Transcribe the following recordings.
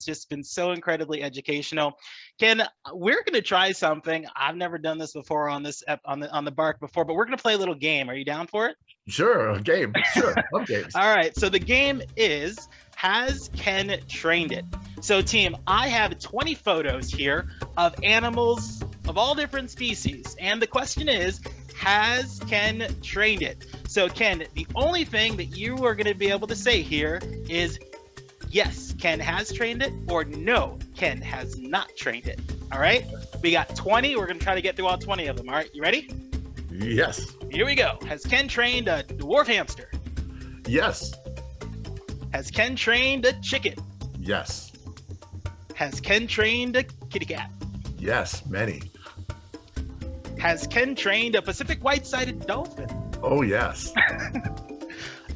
just been so incredibly educational. Ken, we're going to try something. I've never done this before on this on the Bark before, but we're going to play a little game. Are you down for it? Sure, a game. Sure, love games. All right. So the game is Has Ken Trained It? So team, I have 20 photos here of animals of all different species. And the question is, has Ken trained it? So Ken, the only thing that you are going to be able to say here is yes, Ken has trained it, or no, Ken has not trained it. All right. We got 20. We're going to try to get through all 20 of them. All right. You ready? Yes. Here we go. Has Ken trained a dwarf hamster? Yes. Has Ken trained a chicken? Yes. Has Ken trained a kitty cat? Yes, many. Has Ken trained a Pacific white-sided dolphin? Oh, yes.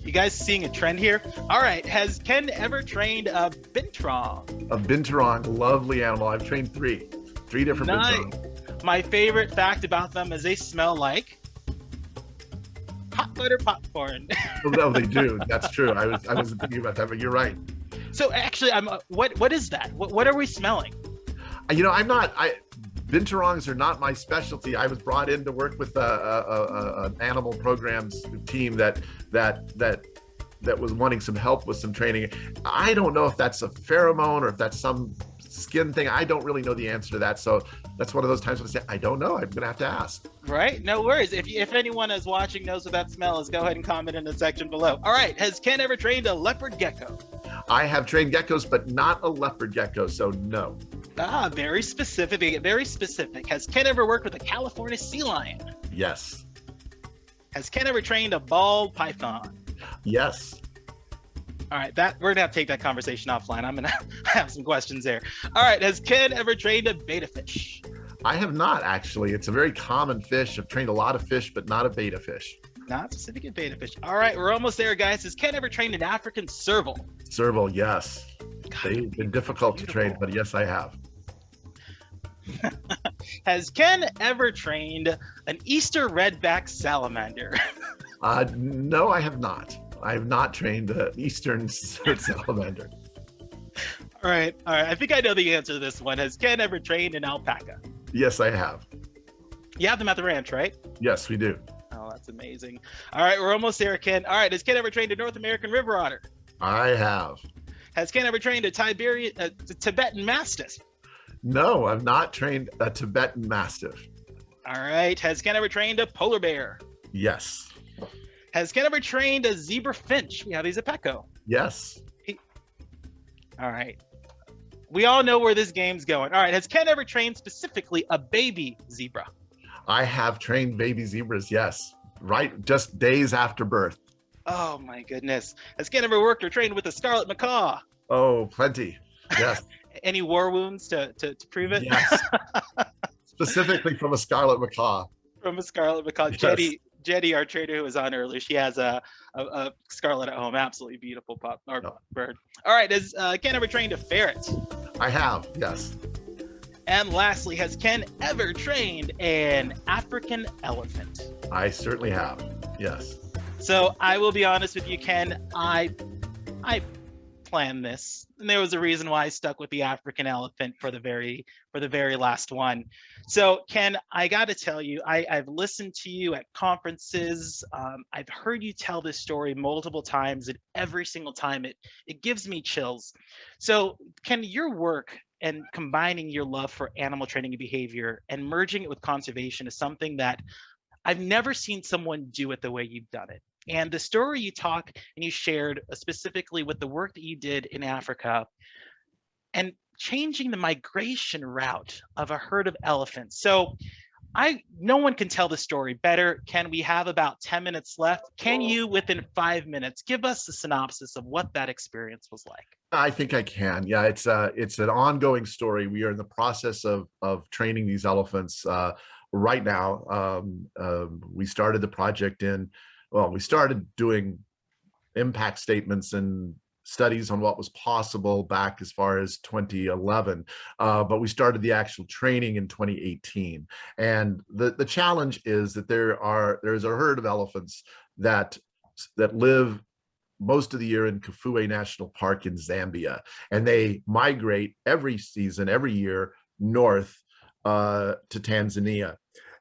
You guys seeing a trend here? All right. Has Ken ever trained a binturong? A binturong, lovely animal. I've trained three different binturongs. My favorite fact about them is they smell like hot butter popcorn. Oh, no, they do. That's true. I wasn't thinking about that, but you're right. So actually, what is that? What are we smelling? Binturongs are not my specialty. I was brought in to work with an animal programs team that was wanting some help with some training. I don't know if that's a pheromone or if that's some skin thing. I don't really know the answer to that. So that's one of those times when I say, I don't know. I'm going to have to ask. Right. No worries. If anyone is watching knows what that smell is, go ahead and comment in the section below. All right. Has Ken ever trained a leopard gecko? I have trained geckos, but not a leopard gecko. So no. Ah, very specific. Very specific. Has Ken ever worked with a California sea lion? Yes. Has Ken ever trained a ball python? Yes. All right, we're gonna have to take that conversation offline. I'm gonna have some questions there. All right, has Ken ever trained a betta fish? I have not, actually. It's a very common fish. I've trained a lot of fish, but not a betta fish. Not specific at betta fish. All right, we're almost there, guys. Has Ken ever trained an African serval? Serval, yes. God, They've been difficult to train, but yes, I have. Has Ken ever trained an Easter redback salamander? No, I have not. I have not trained an eastern salamander. All right. I think I know the answer to this one. Has Ken ever trained an alpaca? Yes, I have. You have them at the ranch, right? Yes, we do. Oh, that's amazing. All right, we're almost there, Ken. All right, has Ken ever trained a North American river otter? I have. Has Ken ever trained a Tibetan mastiff? No, I've not trained a Tibetan mastiff. All right. Has Ken ever trained a polar bear? Yes. Has Ken ever trained a zebra finch? We have these at Petco. Yes. All right. We all know where this game's going. All right. Has Ken ever trained specifically a baby zebra? I have trained baby zebras, yes. Right, just days after birth. Oh, my goodness. Has Ken ever worked or trained with a scarlet macaw? Oh, plenty. Yes. Any war wounds to prove it? Yes. Specifically from a scarlet macaw. From a scarlet macaw. Yes. Jetty, our trader who was on earlier, she has a scarlet at home. Absolutely beautiful bird. All right, has Ken ever trained a ferret? I have, yes. And lastly, has Ken ever trained an African elephant? I certainly have, yes. So I will be honest with you, Ken. I planned this, and there was a reason why I stuck with the African elephant for the very last one. So Ken, I got to tell you, I've listened to you at conferences. I've heard you tell this story multiple times, and every single time it gives me chills. So Ken, your work and combining your love for animal training and behavior and merging it with conservation is something that I've never seen someone do it the way you've done it. And the story you talk and you shared specifically with the work that you did in Africa and changing the migration route of a herd of elephants. So no one can tell the story better. Ken, we have about 10 minutes left. Can you, within 5 minutes, give us a synopsis of what that experience was like? I think I can. Yeah, it's an ongoing story. We are in the process of training these elephants right now. We started the project we started doing impact statements and studies on what was possible back as far as 2011, but we started the actual training in 2018. And the challenge is that there's a herd of elephants that live most of the year in Kafue National Park in Zambia, and they migrate every season, every year north to Tanzania.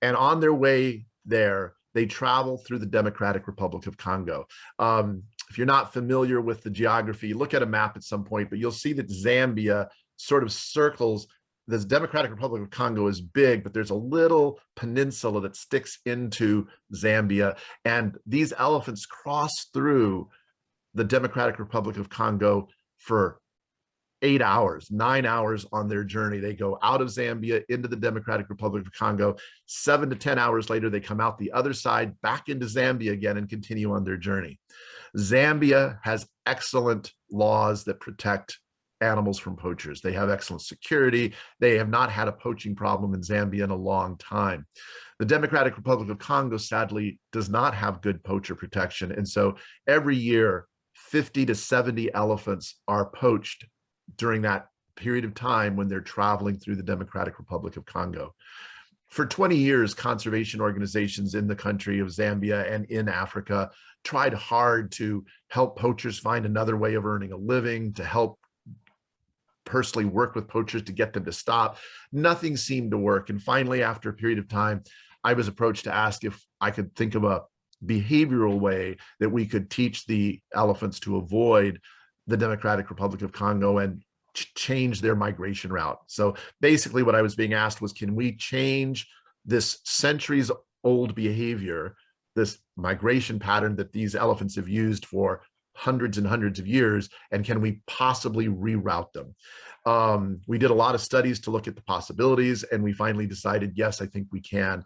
And on their way there, they travel through the Democratic Republic of Congo. If you're not familiar with the geography, look at a map at some point, but you'll see that Zambia sort of circles. The Democratic Republic of Congo is big, but there's a little peninsula that sticks into Zambia. And these elephants cross through the Democratic Republic of Congo for 8 hours, 9 hours on their journey. They go out of Zambia into the Democratic Republic of Congo. 7 to 10 hours later, they come out the other side, back into Zambia again, and continue on their journey. Zambia has excellent laws that protect animals from poachers. They have excellent security. They have not had a poaching problem in Zambia in a long time. The Democratic Republic of Congo, sadly, does not have good poacher protection. And so every year, 50 to 70 elephants are poached during that period of time when they're traveling through the Democratic Republic of Congo. For 20 years, conservation organizations in the country of Zambia and in Africa tried hard to help poachers find another way of earning a living, to help personally work with poachers to get them to stop. Nothing seemed to work. And finally, after a period of time, I was approached to ask if I could think of a behavioral way that we could teach the elephants to avoid the Democratic Republic of Congo and change their migration route. So basically what I was being asked was, can we change this centuries old behavior, this migration pattern that these elephants have used for hundreds and hundreds of years, and can we possibly reroute them? We did a lot of studies to look at the possibilities, and we finally decided, yes, I think we can.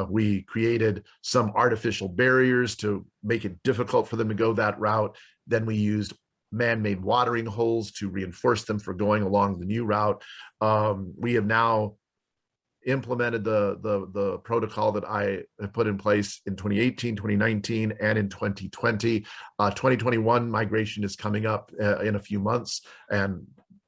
We created some artificial barriers to make it difficult for them to go that route. Then we used man-made watering holes to reinforce them for going along the new route. We have now implemented the protocol that I have put in place in 2018, 2019, and in 2020. 2021 migration is coming up in a few months, and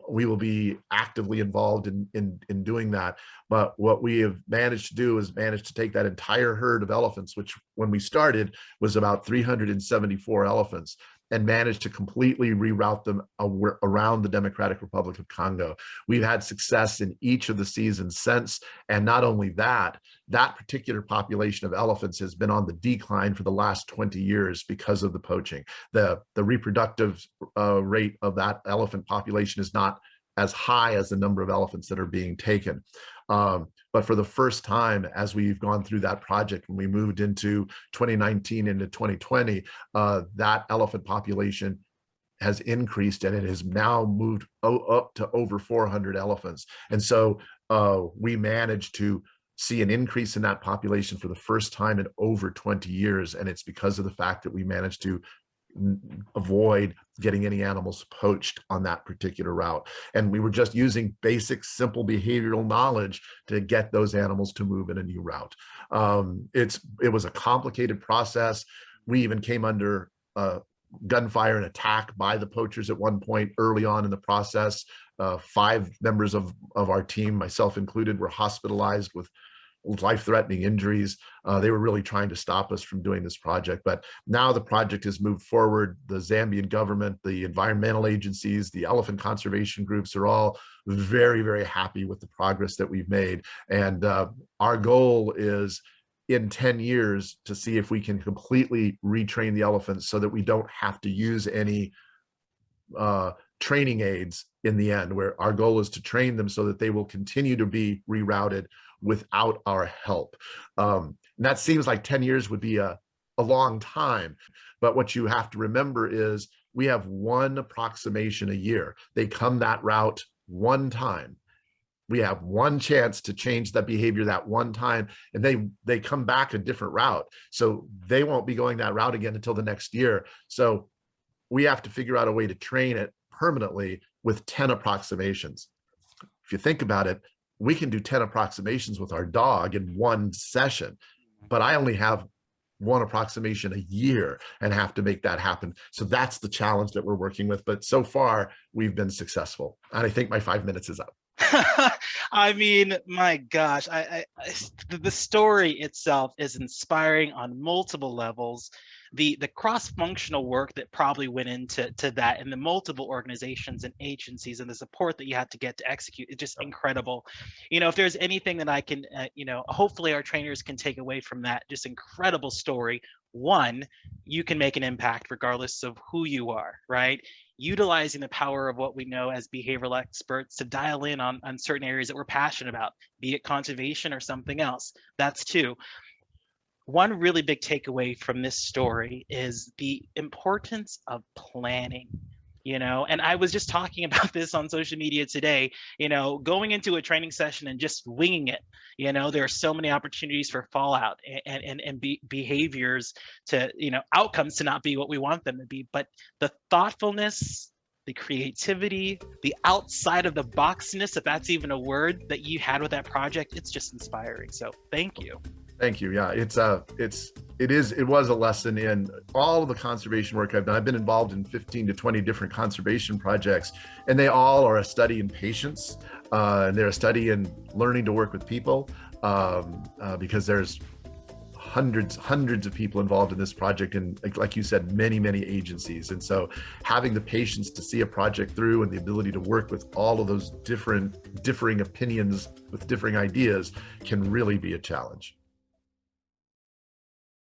we will be actively involved in doing that. But what we have managed to do is managed to take that entire herd of elephants, which when we started was about 374 elephants, and managed to completely reroute them around the Democratic Republic of Congo. We've had success in each of the seasons since, and not only that, that particular population of elephants has been on the decline for the last 20 years because of the poaching. The reproductive rate of that elephant population is not as high as the number of elephants that are being taken. But for the first time, as we've gone through that project, when we moved into 2019 into 2020, that elephant population has increased, and it has now moved up to over 400 elephants. And so we managed to see an increase in that population for the first time in over 20 years. And it's because of the fact that we managed to avoid getting any animals poached on that particular route. And we were just using basic, simple behavioral knowledge to get those animals to move in a new route. It was a complicated process. We even came under gunfire and attack by the poachers at one point early on in the process. 5 members of our team, myself included, were hospitalized with life-threatening injuries. They were really trying to stop us from doing this project. But now the project has moved forward. The Zambian government, the environmental agencies, the elephant conservation groups are all very, very happy with the progress that we've made. And our goal is in 10 years to see if we can completely retrain the elephants so that we don't have to use any training aids in the end, where our goal is to train them so that they will continue to be rerouted without our help. And that seems like 10 years would be a long time. But what you have to remember is we have one approximation a year. They come that route one time. We have one chance to change that behavior that one time, and they come back a different route. So they won't be going that route again until the next year. So we have to figure out a way to train it permanently with 10 approximations. If you think about it, we can do 10 approximations with our dog in one session, but I only have one approximation a year and have to make that happen. So that's the challenge that we're working with. But so far, we've been successful. And I think my 5 minutes is up. I mean, my gosh, the story itself is inspiring on multiple levels. the cross-functional work that probably went into that, and the multiple organizations and agencies and the support that you had to get to execute is just incredible. If there's anything that I can, hopefully our trainers can take away from that just incredible story. One, you can make an impact regardless of who you are, right? Utilizing the power of what we know as behavioral experts to dial in on certain areas that we're passionate about, be it conservation or something else. That's two. One really big takeaway from this story is the importance of planning. And I was just talking about this on social media today. Going into a training session and just winging it, there are so many opportunities for fallout and behaviors to, outcomes to not be what we want them to be. But the thoughtfulness, the creativity, the outside of the boxness, if that's even a word, that you had with that project, it's just inspiring. So thank you. Thank you. Yeah, it was a lesson in all of the conservation work I've done. I've been involved in 15 to 20 different conservation projects, and they all are a study in patience, and they're a study in learning to work with people, because there's hundreds of people involved in this project, and like you said, many agencies. And so having the patience to see a project through and the ability to work with all of those differing opinions with differing ideas can really be a challenge.